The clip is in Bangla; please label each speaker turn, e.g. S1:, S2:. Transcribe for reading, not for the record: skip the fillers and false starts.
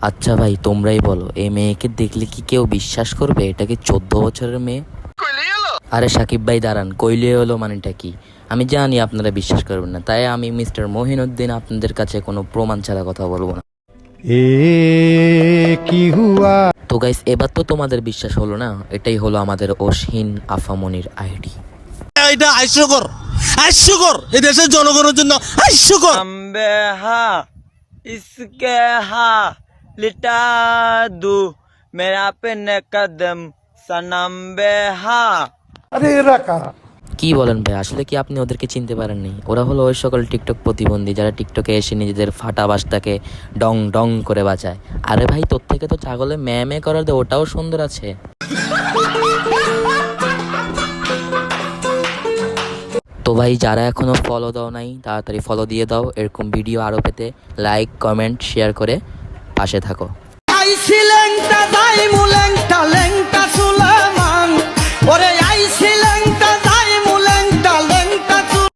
S1: আচ্ছা ভাই, তোমরাই বলো, এই মেয়েকে দেখলে কি কেউ বিশ্বাস করবে এটা কি 14 বছরের মেয়ে? আরে সাকিব ভাই দাঁড়ান, কইলে হলো মানেটা কি? আমি জানি আপনারা বিশ্বাস করবেন না, তাই আমি মিস্টার মহিনুদ্দিন আপনাদের কাছে কোনো প্রমাণ ছাড়া কথা বলবো না।
S2: এ কি হুয়া।
S1: তো গাইস, এবার তো তোমাদের বিশ্বাস হলো না? এটাই হলো আমাদের অসীন আফামনির আইডি।
S3: এটা হাস্যকর, হাস্যকর, এই দেশের জনগণের জন্য হাস্যকর।
S4: इसके हाँ लिटा दू मेरा पे न कदम सनम बेहा।
S2: আরে এরা কারা?
S1: কি বলেন ভাই, আসলে কি আপনি ওদেরকে চিনতে পারেননি? ওরা হলো ওই সকল টিকটক প্রতিবন্ধী যারা টিকটকে এসে নিজেদের ফাটা বাসটাকে ডং ডং করে বাঁচায়। আরে ভাই, তোর থেকে তো ছাগলে ম্যা ম্যা করার দে, ওটাও সুন্দর আছে। তো ভাই, যারা এখনো ফলো দাও নাই তাড়াতাড়ি ফলো দিয়ে দাও। এরকম ভিডিও আরও পেতে লাইক কমেন্ট শেয়ার করে পাশে থাকো।
S5: আইসি লেংটা দাই মু লেংটা লেংটা সুলেমান ওরে আইসি